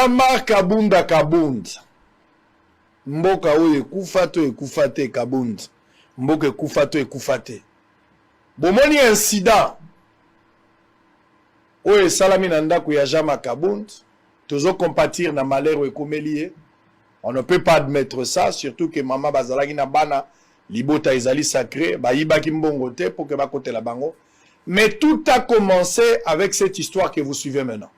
Jean-Marc Kabunda Kabunda. Mboka oyo ekufa to ekufa te Kabunda. Mboka ekufa to ekufa te. Bomoni incident. Oyo salami na ndako ya Jean-Marc Kabunda. Tozo compatir na malheur ekomeli. On ne peut pas admettre ça, surtout que maman bazalaki na bana libota ezali sacré, ba yibaki mbongo te pour que ba kote la bango. Mais tout a commencé avec cette histoire que vous suivez maintenant.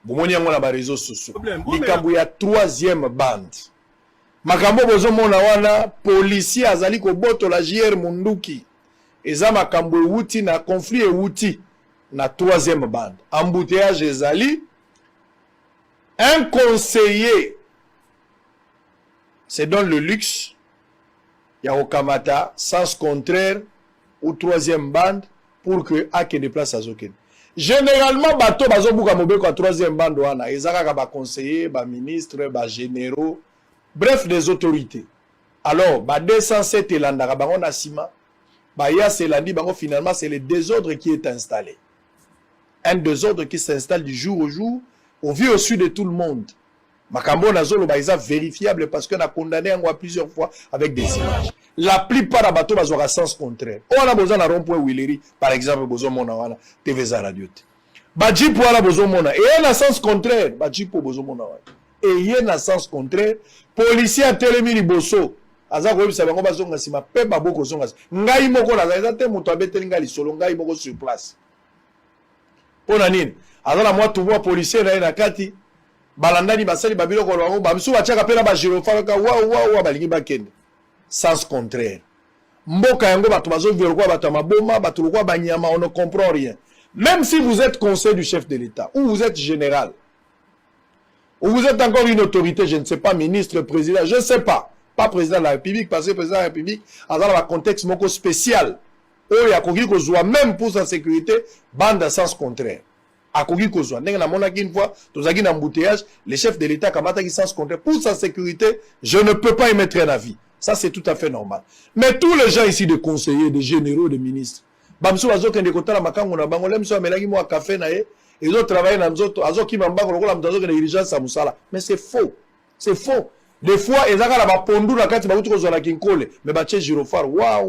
Bomoni yango na ba réseaux sociaux. Likambo ya troisième bande. Makambo bozo mona wana policier azali ko boto la JR Munduki. Eza makambo euti na conflit euti na troisième bande. Embouteillage ezali un conseiller c'est dans le luxe ya okamata sens contraire ou troisième bande pour que ake de place à Zoken. Généralement bato bazobuka mobeko à troisième bande wana ezaka ba conseiller, ba ministre, ba généraux, bref des autorités. Alors ba 207 elandaka bango na sima, ba ya selandi bango finalement c'est le désordre qui est installé. Un désordre qui s'installe du jour au jour au vu au sud de tout le monde. Makambo nazolo ba isa vérifiable parce qu'on a condamné en plusieurs fois avec des images. La plupart des bateaux bazora sens contraire. On a besoin de rond-point Willery par exemple besoin mona wana TV za radio. Ba jipo wana besoin mona et en sens contraire, ba jipo besoin mona wana. Et en sens contraire, policier a telemi liboso. Aza ko bisa bango bazonga sima pe baboko zonga. Ngai moko na za te muto abeteli ngali solo ngai moko sur place. Pona nini? Azala moi tu vois policier na kati balandani basali babilo ko bango bamsu bachaka pela ba girofalo ka wa balingi bakende. Sens contraire. Mboka yango bato bazo violer quoi bato maboma bato quoi banyama on ne comprend rien. Même si vous êtes conseiller du chef de l'État ou vous êtes général ou vous êtes encore une autorité, je ne sais pas, ministre, président, je ne sais pas. Pas président de la République, parce que président de la République a dans un contexte moko spécial. Où il y a qu'on soit même pour sa sécurité, bande à sens contraire. A kogi ko soit. N'a mona une fois, tous a un embouteillage, le chef de l'État kamata qui sens contraire pour sa sécurité, je ne peux pas y mettre un avis. Ça c'est tout à fait normal. Mais tous les gens ici de conseillers, de généraux, de ministres, bamsou azo kende kota la makango na bango lemso amelaki mo café na ye, ils ont travaillé dans nzoto, azo ki mambango lokola mtazo kende dirigeance à musala. Mais c'est faux. C'est faux. Des fois, ils ont la pondu na kati bakutu ko la kinkole, mais ba che girofar, wa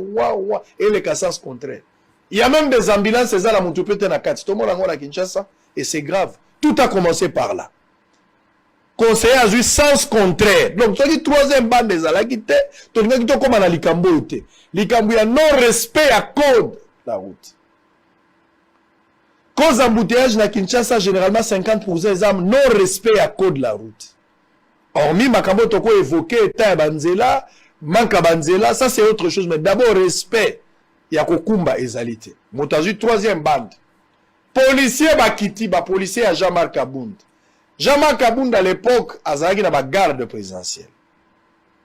et les cassas contraire. Il y a même des ambulances, ça la montupete na kati. Tout le monde a la Kinshasa et c'est grave. Tout a commencé par là. Conseiller a eu sens contraire. Donc, tu as dit troisième bande des alakite, tu as dit comment na likambo te. Likambo ya non respect à code la route. Cause embouteillage na Kinshasa généralement 50% des âmes non respect à code la route. Hormis makambo toko évoqué état banzela, manque banzela, ça c'est autre chose mais d'abord respect. Il y a kokumba ezalité. Motazu troisième bande. Policier bakiti ba policier à Jean-Marc Kabunda. Jean-Marc Kabunda à l'époque azaki na ba garde présidentielle.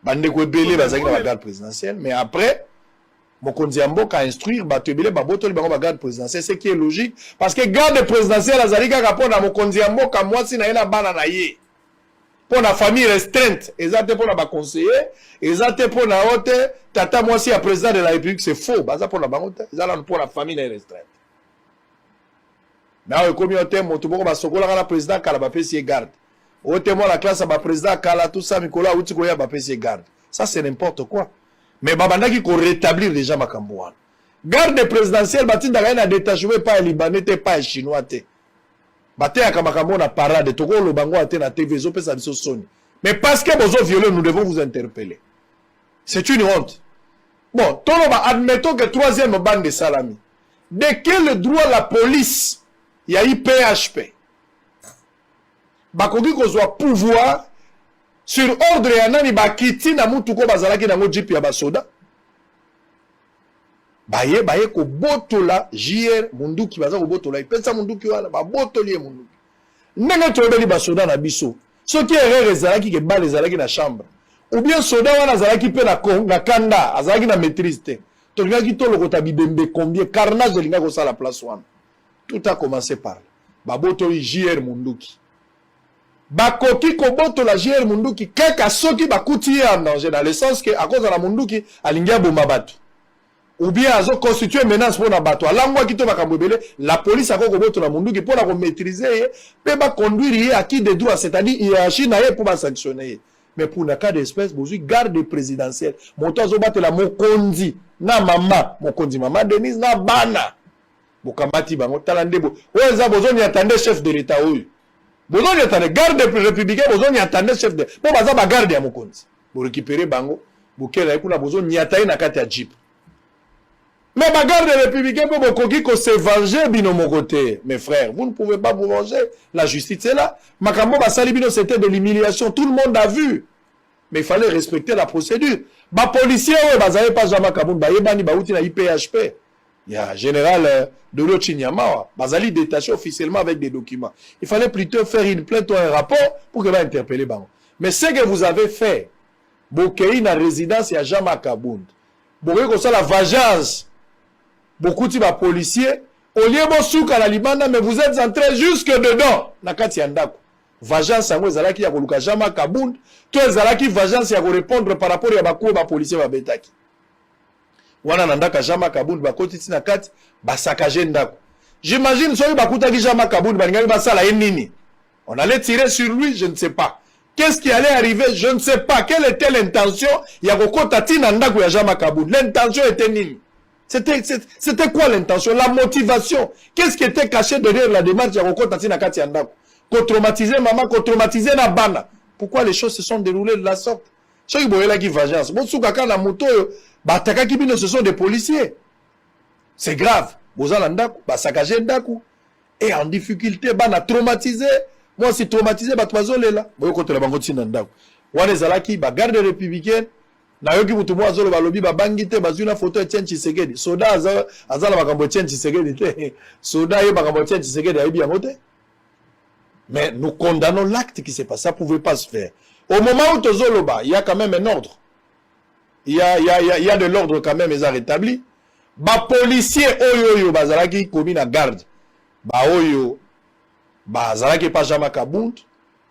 Bande ko belé bazaki na ba garde présidentielle mais après mokonzi mboka instruire ba tebele ba botoli bango ba garde présidentielle, ce qui est logique parce que garde présidentielle azali kaka pona mokonzi mboka mwasi na yena bana na ye. Pour la famille restreinte, exacte pour la conseiller, exacte pour la haute, tata moi si à président de la République, c'est faux, ça pour la banque, ça pour la famille restreinte. Mais comme il y a un thème, tout le monde va se coller à la président car la PC garde. Au témoin la classe à la président car tout ça, Nicolas ou Tikoya va PC garde. Ça c'est n'importe quoi. Mais babanda qui rétablir déjà ma cambouane. Garde présidentielle, batin d'ailleurs n'a détaché pas libanais, pas chinois. Bate ya kamakambo na parade toko lo bango ate na TV zo pesa biso soni. Mais parce que bozo violé, nous devons vous interpeller. C'est une honte. Bon, toloba admettons que troisième bande de salami. De quel droit la police y a eu PHP? Bakogi ko soit pouvoir sur ordre ya nani bakiti na mutu ko bazalaki na ngo jipi ya basoda. Baye ko botola JR Munduki baza ko botola ipesa Munduki wana ba botolier Munduki ndenge tobeli ba soda na biso soki erreur ezalaki ke bale ezalaki na chambre ou bien soda wana azalaki pe na kanda azalaki na maîtrise te tolingaki tolokota bibembe combien carnage elinga ko sala place wana. Tout a commencé par là ba botoli JR Munduki bakoki ko botola JR Munduki kaka soki bakuti en danger dans le sens que à cause de la Munduki alingia bomba batu. ou bien azo constituer menace pour na bato alangwa kito bakambebele la police akoko boto na munduki pour la maîtriser pe ba conduire à qui de droit, c'est-à-dire hiérarchie na ye pour ba sanctionner. Mais pour le cas d'espèce bozui garde présidentielle moto azo batela mokonzi na mama Denise na bana bokamati bango talande bo oza bozoni attendre chef de l'état oyo bozoni attendre garde républicain bozoni attendre chef de po baza ba garde ya mokonzi bo récupérer bango bokela ekuna bozoni ataye na kati ya jeep. Mais ma garde républicaine peut beaucoup se venger bino mon côté, mes frères. Vous ne pouvez pas vous venger. La justice est là. Makambo basali bino c'était de l'humiliation. Tout le monde a vu. Mais il fallait respecter la procédure. Ba policier ouais bazale pas jamais Kaboun ba yebani ba outi na IPHP. Il y a général de l'Ochinyama bazali détaché officiellement avec des documents. Il fallait plutôt faire une plainte ou un rapport pour que va interpeller bango. Mais ce que vous avez fait, Bokei na résidence ya Jama Kaboun. Bokei comme ça la vengeance. Beaucoup de policiers, au lieu de souka la libanda, mais vous êtes entrés jusque dedans. Nakati yandako. Vengeance yango ezalaki ya koluka Jama Kaboun, to ezalaki vengeance ya ko répondre par rapport ya bakuwa ba policiers ba betaki. Wana nandaka Jama Kaboun ba koti tina kati ba saccager ndako. J'imagine soki bakutaki Jama Kaboun balingali basala nini. On allait tirer sur lui, je ne sais pas. Qu'est-ce qui allait arriver, je ne sais pas. Quelle était l'intention ya kokota tina ndako ya Jama Kaboun? L'intention était nini? C'était quoi l'intention? La motivation. Qu'est-ce qui était caché derrière la démarche de Roko Tati Nakati Andako? Qu'on traumatiser maman, qu'on traumatiser na bana. Pourquoi les choses se sont déroulées de la sorte? Chaque boyela qui vengeance. Bon, soukaka na moto, bataka kibino, ce sont des policiers. C'est grave. Bozala Ndako, basakaje Ndako. Et en difficulté, bana traumatisé. Moi, si traumatisé, batouazole là. Boyo kote la bango tina Ndako. Wane zalaki, ba garde républicaine. Na yoki mutumo azolo balobi babangite bazuna photo Etienne Tshisekedi soda azala makambo Etienne Tshisekedi te soda ye makambo Etienne Tshisekedi ayebi yango te. Mais nous condamnons l'acte qui s'est passé, ça pouvait pas se faire. Au moment où tozoloba, il y a quand même un ordre. Il y a de l'ordre quand même, ils ont rétabli. Ba policier oyo bazalaki komi na garde. Ba oyo bazalaki pas Jama Kaboun,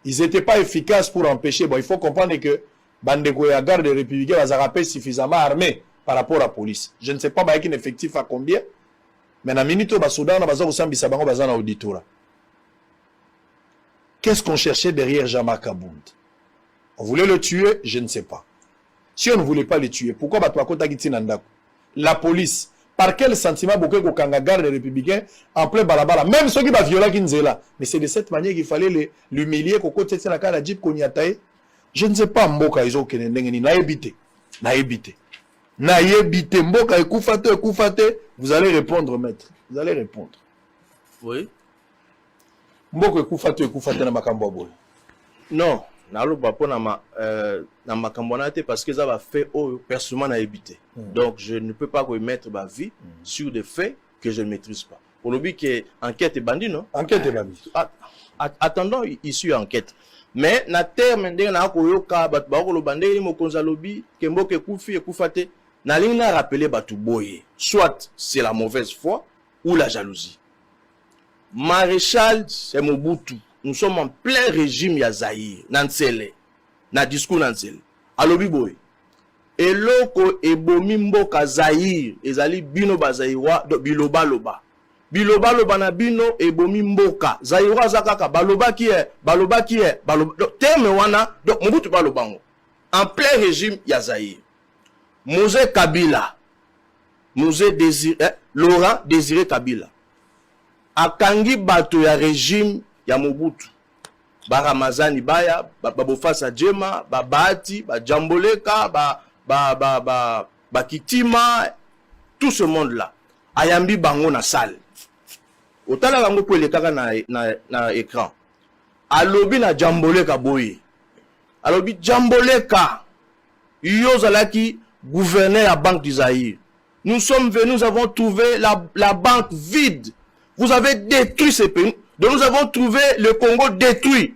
ils étaient pas efficaces pour empêcher. Bon, il faut comprendre que Bandeko ya garde républicaine va rappel suffisamment armé par rapport à la police. Je ne sais pas avec un effectif à combien, mais na minute basoda na baza osambisa bango baza na auditora. Qu'est-ce qu'on cherchait derrière Jama Kaboun? On voulait le tuer, je ne sais pas. Si on ne voulait pas le tuer, pourquoi batwa kota kitina ndako? La police, par quel sentiment boké ko kanga garde républicain en plein balabala, même ceux qui ba viola kinzela, mais c'est de cette manière qu'il fallait l'humilier ko kote tina kana jeep ko nyataye. Je ne sais pas mboka izo kene ndengeni na ebité mboka ekufate vous allez répondre maître, vous allez répondre. Oui. Mboka ekufate na makambo boy. Non, nalo bapo na makambo na te parce que ça va faire personnellement na ebité. Donc je ne peux pas remettre ma vie sur des faits que je ne maîtrise pas. Pour le but que enquête est bandit non? Enquête est bandit. Attendons issue enquête. Mais na terme ndenge na koyoka batu ba ko bandeli mokonza lobi ke mboka ekufate na ligne na rappeler batu boye soit c'est la mauvaise foi ou la jalousie. Maréchal c'est Mobutu, nous sommes en plein régime ya Zaïre Nansele na discours Nansele alobi boye eloko ebomi mboka Zaïre ezali bino bazaïwa do biloba loba na bino ebomi mboka Zaïwa zakaka baloba qui est terme wana donc Mobutu balobango en plein régime ya Zaïre. Mosé Kabila Laurent Désiré Kabila akangi bato ya régime ya Mobutu baramazani baya babofasa Djema babati bajamboleka bakitima tout ce monde là ayambi bango na salle. Otala bango po elekaka na écran. Alobi na jamboleka boye. Alobi jamboleka. Yozalaki gouverneur à Banque du Zaïre. Nous sommes venus, nous avons trouvé la banque vide. Vous avez détruit ces pays. Donc nous avons trouvé le Congo détruit.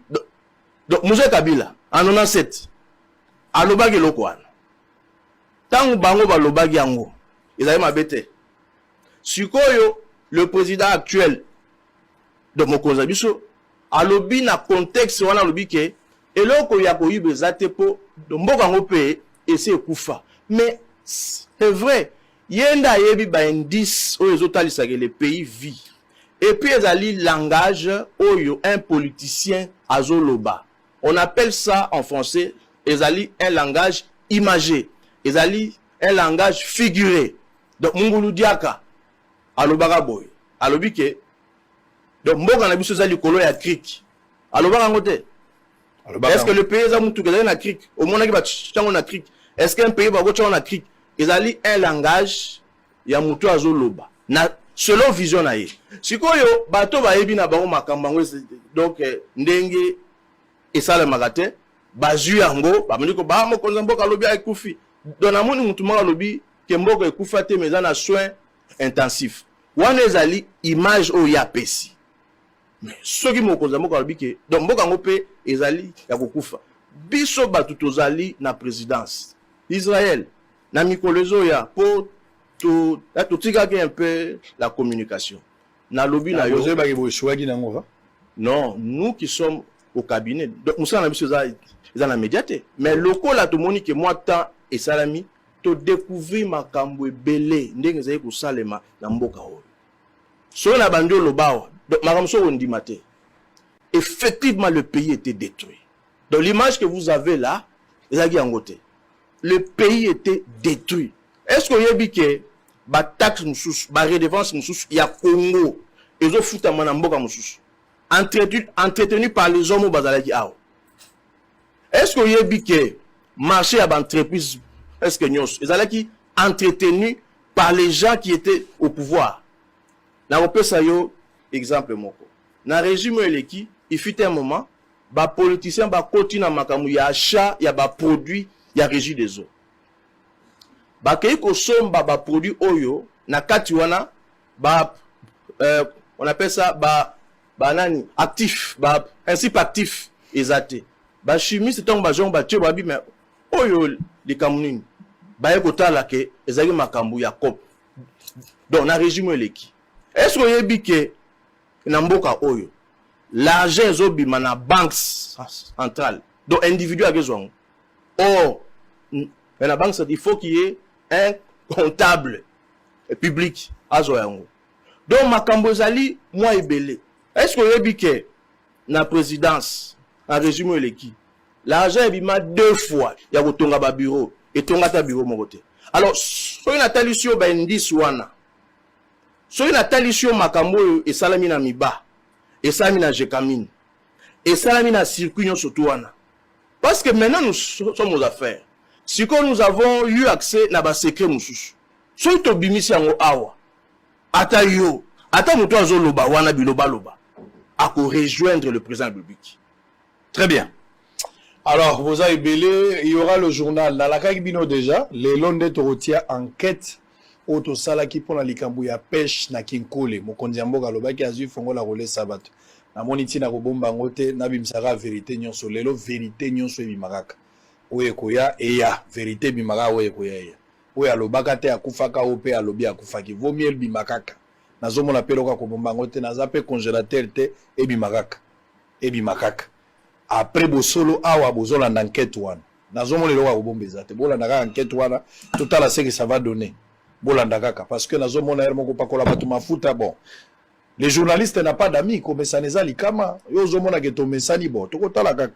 Donc Mosé Kabila en 97. Alobagi lokwan. Tango bango balobagi yango. Ezali mabete. Sikoyo le président actuel de Mokonza biso alobi na contexte wana alobi ke eloko ya koyibeza te po mboka ngo pe ese kufa. Mais c'est vrai, yenda yebi ba indice oyo ezotalisaka le pays vit. Et puis ezali langage oyo un politicien azoloba. On appelle ça en français ezali un langage imagé. Ezali un langage figuré. Donc Mungulu Diaka alobaka boy. Alobi ke donc mboka na biso ezali kolo ya cric. Alobaka ngote. Est-ce que le pays est mutu ke na cric? Au moins ki ba tchango na cric. Est-ce qu'un pays va go tchango na cric? Ezali un langage ya mutu azoloba. Na selon vision na ye. Sikoyo bato ba yebi na bango makambango donc ndenge esala magate bazu yango ba mliko ba mo konza mboka lobi akufi. Donc na moni mutu moko lobi ke mboka ekufa te mais na soins intensifs. Wana ezali image o ya pesi. Mais soki mo konza mboka lobi ke donc mboka ngope ezali ya kokufa. Biso batu tozali na présidence Israël na mikolezo ya po tout un peu la communication. Na lobby na yo. Non, nous qui sommes au cabinet. Donc nous sommes dans la médiaté. Mais le coup là tout le monde que moi tant et salami to découvrir makambo belé ndenge zaye ko salema na mboka oyo. So na bando lobawa. Donc makambo so on dit maté. Effectivement le pays était détruit. Donc l'image que vous avez là, ezaki angote. Le pays était détruit. Est-ce que vous avez dit que ba taxe mususu, ba redevance mususu ya Congo ezo futa mana mboka mususu entretenu par les hommes bazalaki awo? Est-ce que vous avez dit que marché à l'entreprise est-ce que nyos ezalaki entretenu par les gens qui étaient au pouvoir? Na opesa yo exemple moko. Na régime eleki, il fut un moment ba politicien ba koti na makamu ya achat ya ba produit ya régie des eaux. Bakei ko somba ba produit oyo na kati wana ba on appelle ça ba nani actif ba principe actif ezate ba chimiste tong ba jong ba tche ba bi mais oyo li kamunini ba yeko tala ke ezali makambu ya cop. Donc na régime eleki est-ce que yebi ke na mboka oyo l'argent ezobima na banque centrale donc individu akezwango or la banque il faut qu'il y ait un comptable public à Zoyango. Donc makambo zali moi ebele. Est-ce que vous que na présidence en régime eleki l'argent ebima 2 fois ya kotonga ba bureau et tonga ta bureau mokote. Alors so ina talisio ba indice wana. So ina talisio makambo e salami na miba. Et salami na jekamine. Et salami na circuit nyonso to wana. Parce que maintenant nous sommes aux affaires. Si nous avons eu accès à ba secret mususu. So to bimisi yango awa. Ata yo, ata muto azoloba wana biloba loba. Ako rejoindre le président de la République. Très bien. Alors, vous avez belé, il y aura le journal dans la Kagibino déjà, les Londres Torotia enquête auto salaki pour la likambu ya pêche na kinkole mokonzi mboka lobaki azui fongo la relais sabat. Na moniti na kobomba ngote na bimsara vérité nyonso lelo vérité nyonso ebimaraka. Oye koya eya vérité bimaka oye koya eya. Oye alobaka te akufaka ope alobi akufaki. Vaut mieux bimakaka. Nazomona peloka kobomba ngote nazape congélateur te ebimakaka. Ebimakaka. Après bosolo awa bozola d'enquête wana. Nazomona loka kobomba te. Bola ndaka enquête wana total ce que ça va donner. Bola ndaka parce que nazomona hermo ko pakola batu mafuta bon. Les journalistes n'ont pas d'amis comme Saneza Likama. Yo zomona ke to mesani bon. Tokotala kaka.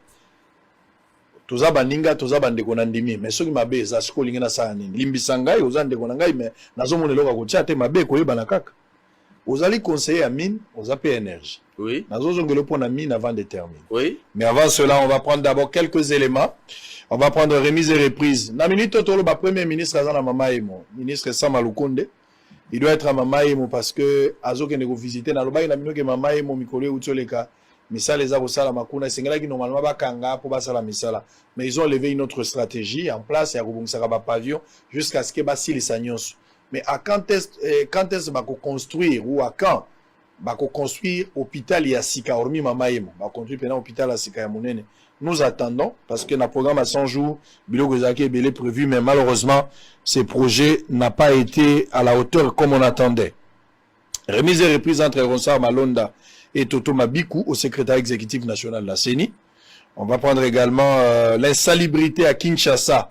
Toza baninga toza bandeko na ndimi mais soki mabe eza siko lingena sana nini limbisa ngai oza ndeko na ngai mais nazomona loka kotia te mabe koyeba na kaka ozali conseiller à mine oza pe énergie oui nazozongelo pona mine avant de terminer oui mais avant cela on va prendre d'abord quelques éléments on va prendre remise et reprise na minute tolo ba premier ministre azana mama emo ministre Sama Lukonde il doit être à mama emo parce que azoke ne ko visiter na loba na minoke mama emo mikolo utoleka misala eza kosala makuna esengelaki normalement bakanga po basala misala mais ils ont levé une autre stratégie en place ya kobongisaka ba pavillon jusqu'à ce que basilisa nyonso mais à quand est-ce bako construire ou à quand bako construire hôpital ya sika hormis mama emo ba construire pendant hôpital ya sika ya monene nous attendons parce que na programme à 100 jours biloko ezaki ebele prévu mais malheureusement ce projet n'a pas été à la hauteur comme on attendait. Remise et reprise entre Ronsard Malonda et Toto Mabikou au secrétaire exécutif national de la CENI. On va prendre également l'insalubrité à Kinshasa,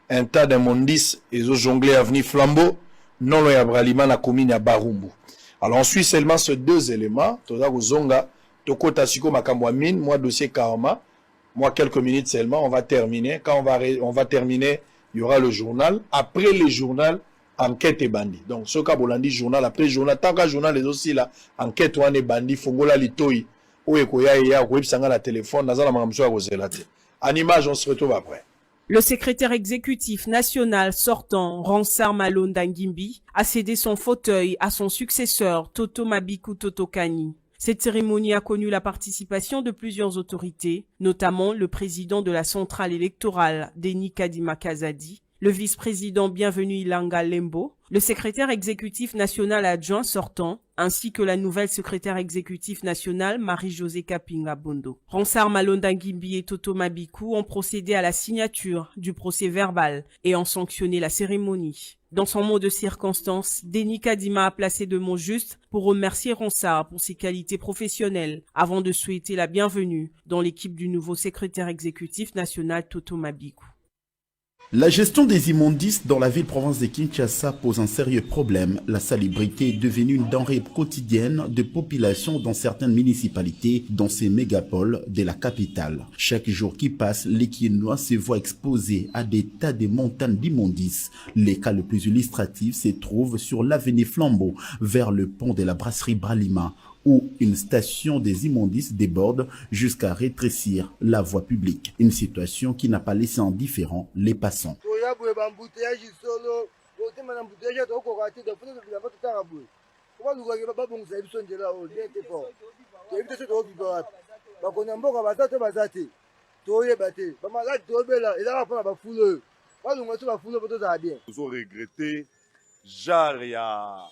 un tas d'immondices et aux jonglés avenue Flambeau. non loin ya Bralima na commune ya Barumbu. Alors on suit seulement ces deux éléments, toza kozonga tokota siko makambo mine, moi dossier Karama, moi quelques minutes seulement, on va terminer. Quand on va terminer, il y aura le journal. Après le journal, enquête et bandit. Donc ce cas bolandi journal après journal, tant que journal les aussi là, enquête ou et bandit fongola litoi. Oye koya ya ko ibsanga la téléphone, nazala makamso ya kozelate. En image, on se retrouve après. Le secrétaire exécutif national sortant, Ransar Malonda Ngimbi, a cédé son fauteuil à son successeur, Toto Mabiku Totokani. Cette cérémonie a connu la participation de plusieurs autorités, notamment le président de la centrale électorale, Denis Kadima Kazadi, le vice-président Bienvenu Ilanga Lembo, le secrétaire exécutif national adjoint sortant, ainsi que la nouvelle secrétaire exécutif nationale Marie-Josée Kapinga Bondo. Ransar Malonda Ngimbi et Toto Mabiku ont procédé à la signature du procès verbal et ont sanctionné la cérémonie. Dans son mot de circonstance, Denis Kadima a placé de mots justes pour remercier Ransar pour ses qualités professionnelles, avant de souhaiter la bienvenue dans l'équipe du nouveau secrétaire exécutif national Toto Mabiku. La gestion des immondices dans la ville-province de Kinshasa pose un sérieux problème. La salubrité est devenue une denrée quotidienne de population dans certaines municipalités, dans ces mégapoles de la capitale. Chaque jour qui passe, les Kinois se voient exposés à des tas de montagnes d'immondices. Les cas le plus illustratif se trouve sur l'avenue Flambeau, vers le pont de la brasserie Bralima, où une station des immondices déborde jusqu'à rétrécir la voie publique. Une situation qui n'a pas laissé indifférents les passants. Nous avons regretté, genre, il y a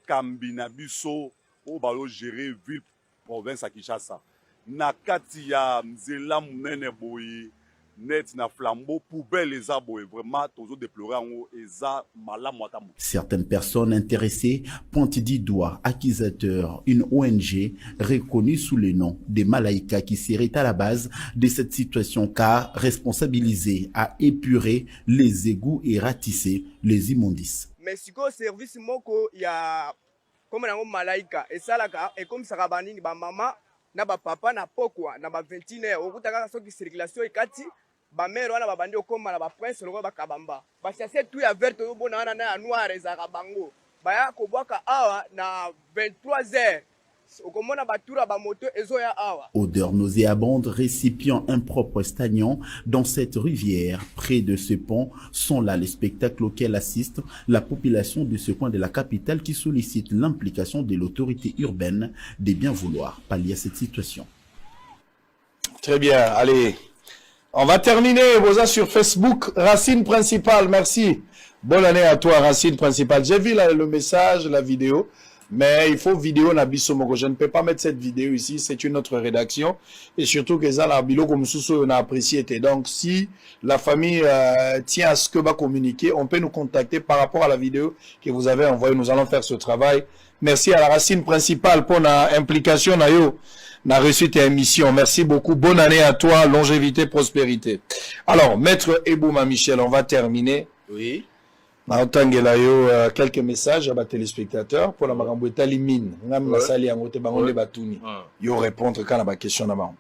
Kambinabiso, au balo gérer ville province à Kinshasa. Na kati ya mzela munene boye net na flambeau poubelle les aboye vraiment toujours déplorer en eza malamu atamu. Certaines personnes intéressées pointent du doigt accusateur une ONG reconnue sous le nom des Malaïka qui serait à la base de cette situation car responsabilisée à épurer les égouts et ratisser les immondices. Mais si au service moko ya comme nango Malaika esalaka et comme sarabani ba mama na ba papa na pokwa na ba 21h okutaka soki circulation ekati ba mère wana ba bandi okoma na ba prince loko ba kabamba ba chasser tout ya verte yo bona wana na noir ezaka bango ba ya ko bwaka awa na 23h. Odeur nauséabonde, récipient impropre stagnant dans cette rivière. Près de ce pont sont là les spectacles auxquels assiste la population de ce coin de la capitale qui sollicite l'implication de l'autorité urbaine de bien vouloir pallier à cette situation. Très bien, allez. On va terminer, Boza, sur Facebook. Racine principale, merci. Bonne année à toi, Racine principale. J'ai vu le message, la vidéo. Mais il faut vidéo na biso moko. Je ne peux pas mettre cette vidéo ici. C'est une autre rédaction. Et surtout que ça, la bilo comme on a apprécié. Donc, si la famille tient à ce que va communiquer, on peut nous contacter par rapport à la vidéo que vous avez envoyée. Nous allons faire ce travail. Merci à la Racine principale pour la implication. Na reçu tes émissions. Merci beaucoup. Bonne année à toi. Longévité, prospérité. Alors, Maître Ebouma Michel, on va terminer. Oui. Quelques messages à mes téléspectateurs pour la maramboueta limine. Yo répondre quand la question d'abord.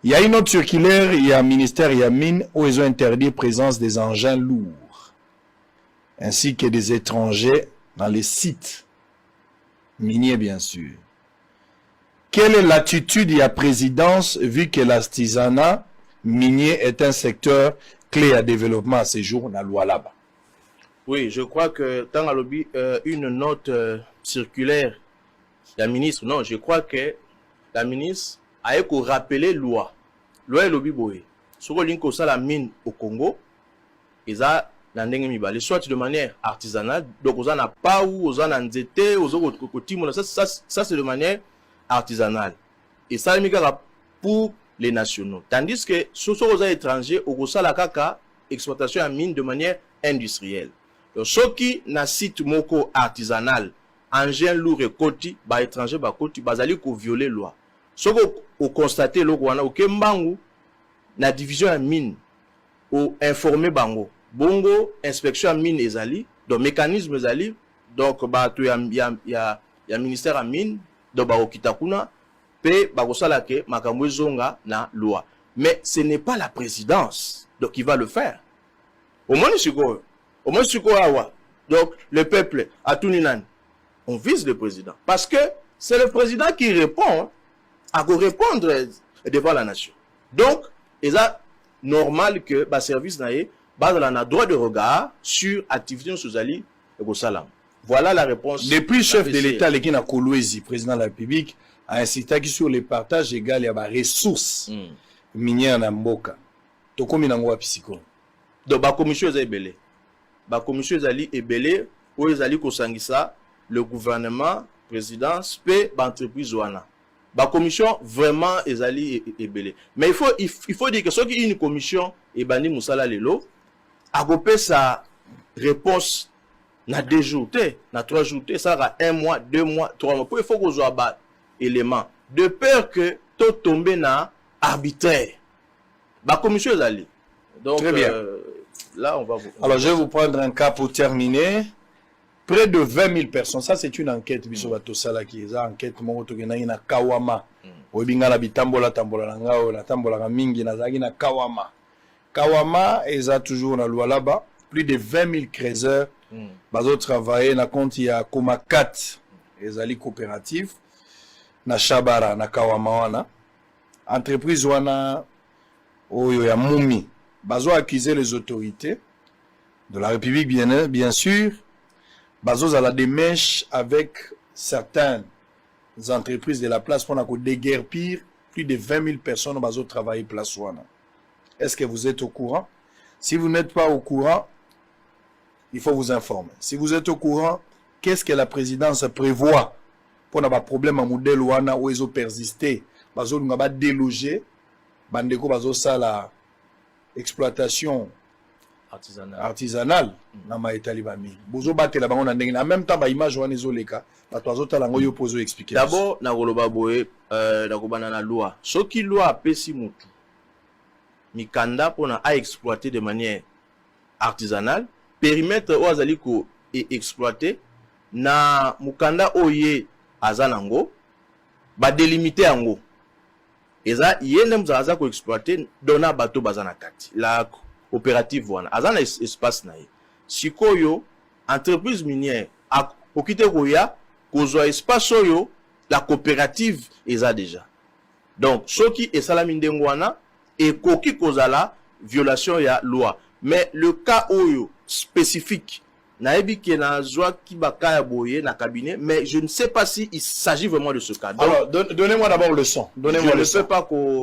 Il y a une autre circulaire, il y a un ministère, il y a mine où ils ont interdit la présence des engins lourds ainsi que des étrangers dans les sites miniers bien sûr. Quelle est l'attitude de la présidence vu que l'artisanat minier est un secteur clé à développement à ces jours dans la loi là-bas? Oui, je crois que dans la lobby, une note circulaire, la ministre, non, je crois que la ministre a rappelé loi. Loi et lobby boy. Sur le link au la mine au Congo, ils ont l'andeng soit de manière artisanale, donc aux n'a pas ou aux en nzete, aux autres côtés, ça c'est de manière artisanale. Et ça, pour les nationaux. Tandis que sur aux étrangers, au la kaka, exploitation à mine de manière industrielle. Ce qui na site moko artisanal, engin lourd et côté, ba étranger ba côté, bazali ko violer loi. Ce qu'on constate le wana au Kembangu, na division à mine, au informé bango, bongo inspection à mine ezali, donc mécanisme ezali donc bato ya ministère ya mine donc bakokita kuna pe bakosala ke makambo ezonga na loi. Mais ce n'est pas la présidence donc qui va le faire. Au moins awa donc le peuple à Tuninan, on vise le président parce que c'est le président qui répond à répondre devant la nation. Donc il est normal que le service naie a droit de regard sur l'activité sociale et salam. Voilà la réponse. Depuis le chef de l'État, le Kolwezi, président de la République, a insisté sur le partage égal et les ressources minières na mboka. To komi nango wa pisiko. Donc ba commission est belé. Ba commission est belé ou ezali ko sangisa le gouvernement, présidence, pe ba entreprise wana. La commission vraiment est belé. Mais il faut dire que ce qui est une commission et bani musala lelo a copé sa réponse na 2 jours, na 3 jours, ça va 1 mois, 2 mois, 3 mois. Il faut qu'on soit bas élément de peur que tout tombe na arbitraire. La commission est allée. Donc très bien. Là on va vous. Alors je vais vous prendre un cas pour terminer. Près de 20 000 personnes, ça c'est une enquête, biso batosala qui est une enquête moko tokena na Kawama. Oyebinga na bitambola tambola ngao na tambola mingi na zagi na Kawama. Kawama eza toujours na loi là-bas, plus de 20 000 créateurs bazo travailler na compte ya Koma 4 ezali coopérative na Shabara na Kawama wana. Entreprise wana oyo ya Mumi bazo accuser les autorités de la République bien sûr. Bazos à la démèche avec certaines entreprises de la place pour déguerpir plus de 20 000 personnes bazos travailler place wana. Est-ce que vous êtes au courant? Si vous n'êtes pas au courant, il faut vous informer. Si vous êtes au courant, qu'est-ce que la présidence prévoit pour n'avoir problème à modèle wana où ils ont persisté? Bazos n'ont pas délogé, bandeko bazos ça la exploitation artisanal na maitali bami bozo batela bango na ndenge na même temps ba image wana ezoleka bato azotala ngo yo pozo expliquer. D'abord na koloba boye na kobana na loi soki loi apesi mutu mikanda pona a exploiter de manière artisanale périmètre o azali ko exploiter na mukanda oye azanango ba délimiter yango eza yende mzaza ko exploiter dona bato bazana kati la opérative wana azana espace na ye sikoyo entreprise minière okite koya kozwa espace oyo la coopérative eza déjà donc soki esala mindengo wana ekoki kozala violation ya loi mais le cas oyo spécifique nayebi ke na zwa ki bakaya boye na cabinet mais je ne sais pas si il s'agit vraiment de ce cas. Donc, alors donnez-moi d'abord le son. Donnez-moi le son.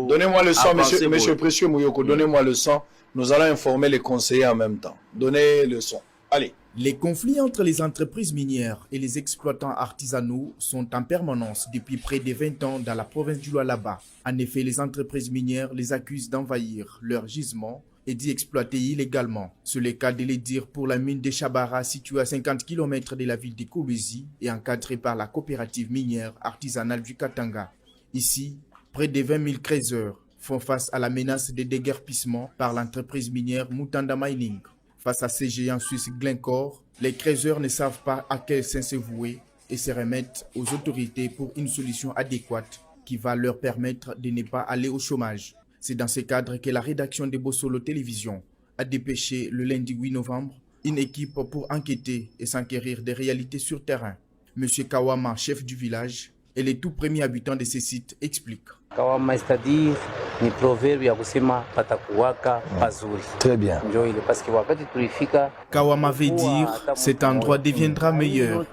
Donnez-moi le son monsieur Précieux Mouyoko, donnez-moi le son. Nous allons informer les conseillers en même temps. Donnez le son. Allez. Les conflits entre les entreprises minières et les exploitants artisanaux sont en permanence depuis près de 20 ans dans la province du Lualaba. En effet, les entreprises minières les accusent d'envahir leurs gisements et d'y exploiter illégalement. C'est le cas de les dire pour la mine de Shabara située à 50 km de la ville de Kolwezi et encadrée par la coopérative minière artisanale du Katanga. Ici, près de 20 000 créateurs font face à la menace de déguerpissement par l'entreprise minière Mutanda Mining. Face à ces géants suisses Glencore, les créateurs ne savent pas à quel sens se vouer et se remettent aux autorités pour une solution adéquate qui va leur permettre de ne pas aller au chômage. C'est dans ce cadre que la rédaction de Bossolo Télévision a dépêché le lundi 8 novembre une équipe pour enquêter et s'enquérir des réalités sur terrain. Monsieur Kawama, chef du village, et les tout premiers habitants de ces sites expliquent. Kawama, c'est-à-dire ni proverbe ya kusema patakuwaka pazuri. Très bien. Ndio ile parce que wakati tulifika Kawama veut dire cet endroit deviendra meilleur.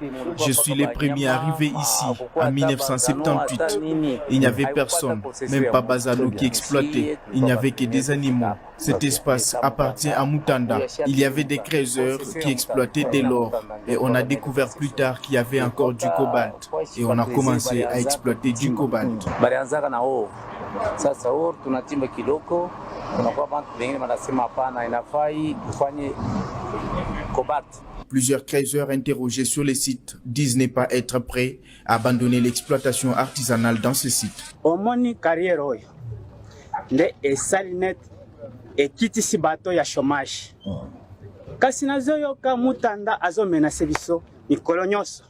Je suis le premier arrivé ici en 1978. Il n'y avait personne, même pas Bazano qui exploitait. Il n'y avait que des animaux. Cet espace appartient à Mutanda. Il y avait des créateurs qui exploitaient de l'or et on a découvert plus tard qu'il y avait encore du cobalt et on a commencé à exploiter du cobalt. Sasa or tunatimba kiloko tunakuwa bantu wengine wanasema hapana inafai tufanye cobalt. Plusieurs créateurs interrogés sur les sites disent ne pas être prêts à abandonner l'exploitation artisanale dans ce site. Omoni carrière oyo nde esalinet ekiti si bato ya chômage kasi nazoyoka Mutanda azomenase biso mikolo nyonso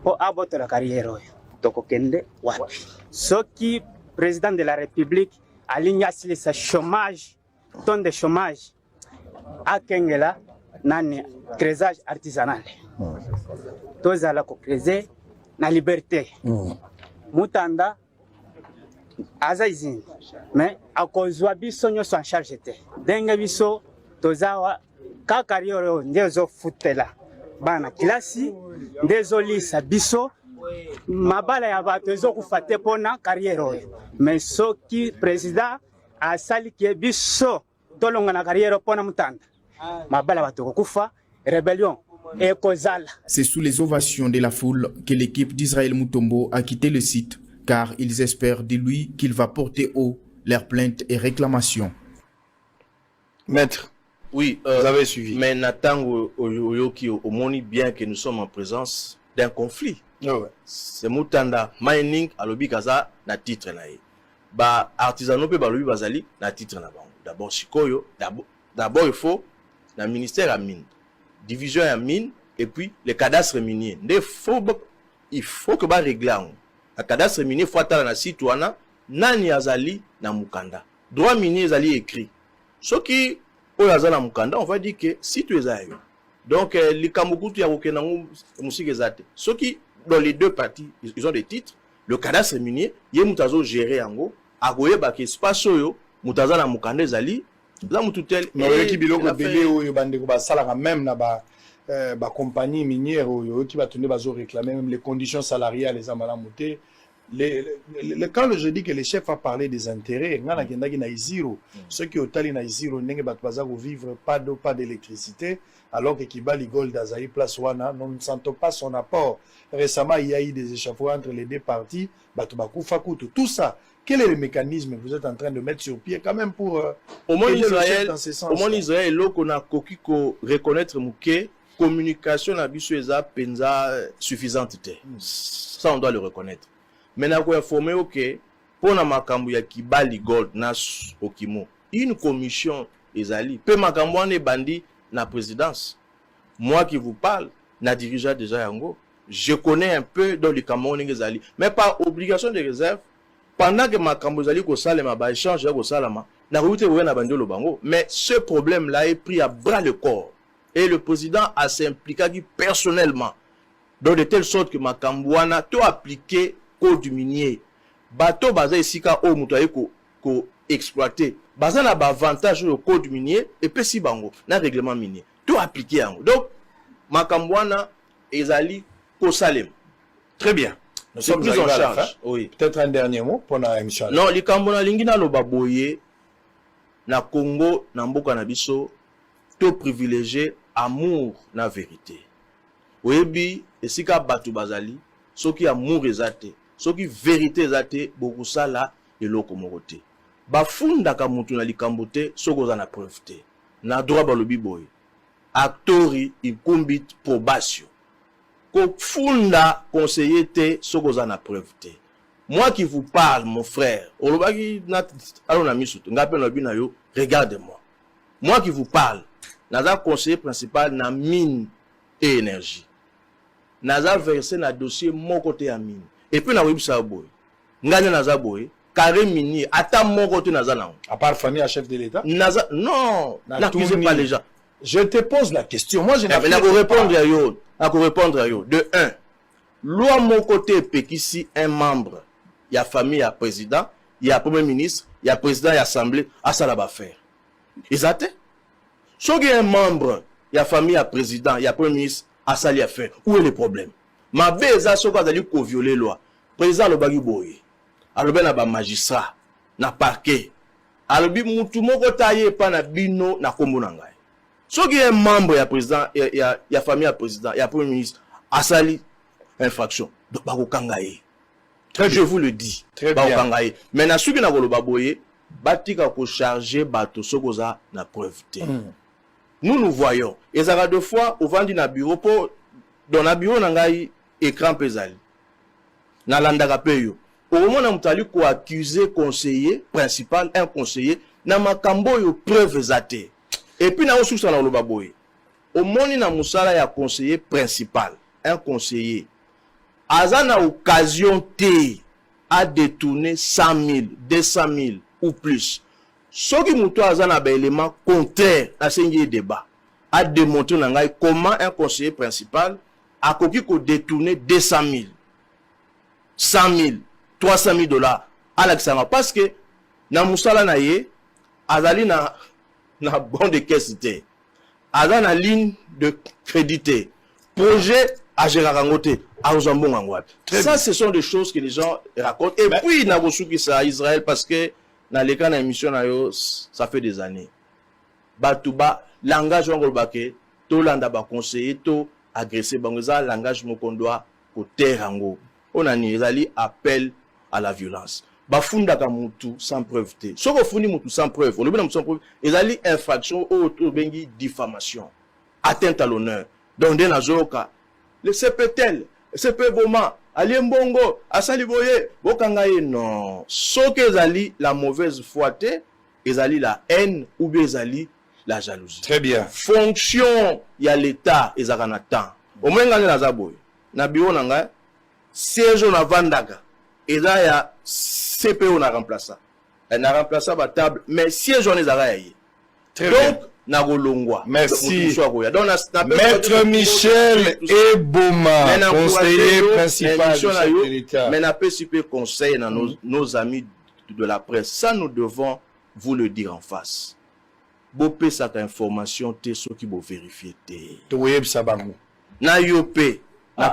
po abotola carrière oyo tokokende wapi soki président de la république aligne asilisa chômage ton de chômage akengela nani crésage artisanal tozala ko creuser na liberté Mutanda aza izini mais akozwa biso nyonso en charge te ndenge biso tozawa ka carrière oyo nde ezofutela bana kilasi nde ezolisa biso mabala ya bato ezokufa te mpona carrière oyo mais soki président asaliki biso tolonga na carrière mpona Mutanda mabala bato kokufa rébellion et kozala. C'est sous les ovations de la foule que l'équipe d'Israël Mutombo a quitté le site car ils espèrent de lui qu'il va porter haut leurs plaintes et réclamations. Maître, oui, vous avez suivi. Mais Nathan Oyoki omoni bien que nous sommes en présence d'un conflit. Oh ouais. C'est Mutanda mining alobi kaza na titre na ye. Ba artisanaux pe balobi bazali na titre na bango. D'abord sikoyo, d'abord il faut na ministère à mine, division à mine et puis les cadastres miniers. Il faut que ba régler en. Le cadastre minier faut attendre na site wana nani azali na mukanda. Droit minier azali écrit. Ce qui oyo azali na mukanda, on va dire que si tu es ayo. Donc les kamukutu ya kokenango musike zate. Ce qui dans les deux parties, ils ont des titres. Le cadastre minier, yé mutazo gérer ango, agoye ba ke espace oyo mutaza na mukanda ezali la mututel mais qui biloko belé oyo bandeko ba sala même na ba compagnie minière oyo qui va tenir bazo réclamer même les conditions salariales les amala muté. Quand je dis que le chef a parlé des intérêts, ceux qui ont tali na Iziro n'engé batbaza vivre pas d'eau, pas d'électricité, alors que Kibali Gold Azaï Place Wana, nous ne sentons pas son apport. Récemment, il y a eu des échafaudages entre les deux parties, Batubakou Fakutu, tout ça. Quel est le mécanisme que vous êtes en train de mettre sur pied quand même pour au moins Israël, au moins Israël, là qu'on a kokiko reconnaître mouké communication na biso eza penza suffisante te. Ça on doit le reconnaître. Maintenant, il faut informer que pour la makambu ya Kibali Gold nas Okimo, une commission ezali. Peu makambu ane bandi na présidence. Moi qui vous parle, na dirigeant déjà yango. Je connais un peu dans les Cameroun ezali, mais par obligation de réserve. Pendant que makambu ezali ko salema ba échange ko salama, na route oye na bandi lo bango. Mais ce problème-là est pris à bras le corps et le président a s'impliqué personnellement dans de telle sorte que makambu wana to appliqué code du minier bateau baza esika o muto ayeko ko exploiter baza na ba avantage au code minier et puis si bango na règlement minier tout appliquer yango donc makambwana ezali ko salem très bien nous sommes pris en charge oui peut-être un dernier mot pour na émission non likambona lingina lo baboye na Congo na mboka na biso to privilégier amour na vérité oyebi esika batu bazali soki amour ezate soki vérité ezate bokusala eloko moko te bafundaka mutu na likambo te soko za na preuve te na droit balobi boye actori incumbit probation ko funda conseiller te soko za na preuve te. Moi qui vous parle mon frère olobaki na alo na misuto ngape na bina yo regarde-moi moi qui vous parle naza conseiller principal na mine et énergie naza versé na dossier moko te ya mine et puis na webisa boy ngane naza boy carré minier ata moko te naza na à part famille à chef de l'état naza non n'accusez pas les gens. Je te pose la question moi je n'ai pas répondre à yo répondre à yo de 1 loi mon côté pekisi un membre il y a famille à président il y a premier ministre il y a président il y a assemblée à ça la ba faire exact so il y a un membre il y a famille à président il y a premier ministre à ça li a faire où est le problème ma beza so ka dali ko violer loi président le bagi boye alobe na ba magistrat na parquet alobi mutu moko taye pa na bino na kombo na ngai so il y a un membre il y a président il y a famille à président il y a premier ministre à sali infraction donc ba ko kangaye. Je vous le dis. Très bien. Mais na suki na koloba boye batika ko charger bato sokoza na preuve te. Nous voyons. Et ça va deux fois au vandi na bureau pour dans na bureau na ngai écran pesali. Na landaka peyo. Au moment na mutali ko accuser conseiller principal un conseiller na makambo yo preuve zate. Et puis na osusa na koloba boye. au moni na musala ya conseiller principal, un conseiller, aza na occasion T à détourner 100 000, 200 000 ou plus. Ce qui moutou aza na ba élément contraire à ce débat, a démontré comment un conseiller principal a koki ko détourner 200 000, 100 000, 300 000 dollars à l'accent. Parce que na musala na ye, azali na bon de caisse te, aza na ligne de crédit, projet à Gérard-Rangote, à Ozambon. Ça, ce sont des choses que les gens racontent. Et puis, na bosuki ça Israël parce que dans les cas d'émission, ça fait des années. Batouba, langage wangolbake, to landa ba conseiller, to agressé, bangoza, langage mokondoa, ko terango. On a ni appel à la violence. Bafunda kamutu sans preuve te. Soko fundi mutu sans preuve. On le bien sans preuve. Ezali infraction ou bengi diffamation. Atteinte à l'honneur. Donc den azoka. Le CPTL, le CP Boma, Ali Mbongo, Asali Boye, Bokangaye non. Soko ezali la mauvaise foi te, ezali la haine ou bien ezali la jalousie. Très bien. Fonction ya l'état ezakana temps. Au moins ngane nazaboy. Na bureau nanga siège na vandaka. Eza ya CPO na remplaça. Elle n'a remplacé la table, mais siège on les a donc, na golongwa. Merci. Maître Michel Eboma, conseiller principal de l'État. Mais n'a pas super conseil dans nos amis de la presse. Ça, nous devons vous le dire en face. Bopé cette information, t'es ce qui vous vérifier. Touyeb Sabango. Na yopé.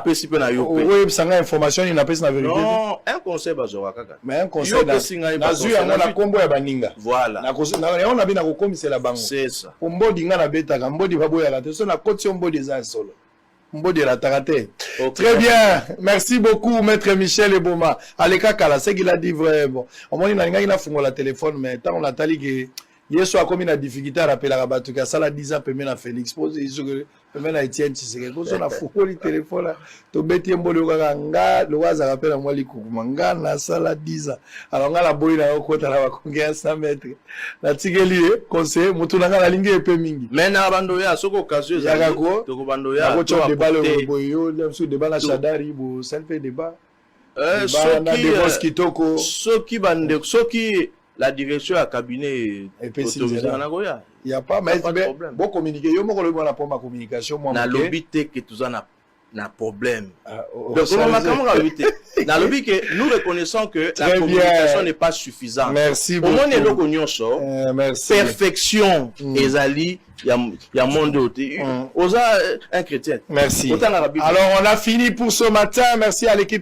Oui, ça a information, il n'a pas la vérité. Non, un conseil bazora kaka. Mais un conseil nazu ya na kombo ya baninga. Voilà. On a bien na kokomisa la bango. C'est ça. Mbodi nga na betaka, mbodi babo ya la te. So na koti mbodi za solo. Mbodi la tarate. Très bien. Merci beaucoup maître Michel Eboma. Aleka kala c'est qu'il a dit vrai bon. On moni na nga ina fungo la téléphone mais tant on a tali que yeso a comme une difficulté à rappeler la batuka sala 10 ans pemena Félix pose iso pemena Etienne Tshisekedi ko na fuko li téléphone to beti mbolo kaka nga lo waza rappela moi likukuma nga na sala 10 ans alors nga la boyi na okota la bakonge 100 mètres na tigeli conseiller mutu na la lingi epe mingi mais na bando ya soko occasion ya kako to bando ya ko to débat le boyo le sur débat na Chadari bo selfe débat soki bande soki la direction à cabinet autorisé en Nagoya. Il n'y a pas de problème. Bon communiquer, yo moko le bon pour ma communication moi. Na lobby te que tout ça na problème. Donc na lobby que nous reconnaissons que la communication n'est pas suffisante. Merci beaucoup. Au moins le cognoso. Merci. Perfection ezali ya monde oza un chrétien. Merci. Alors on a fini pour ce matin. Merci à l'équipe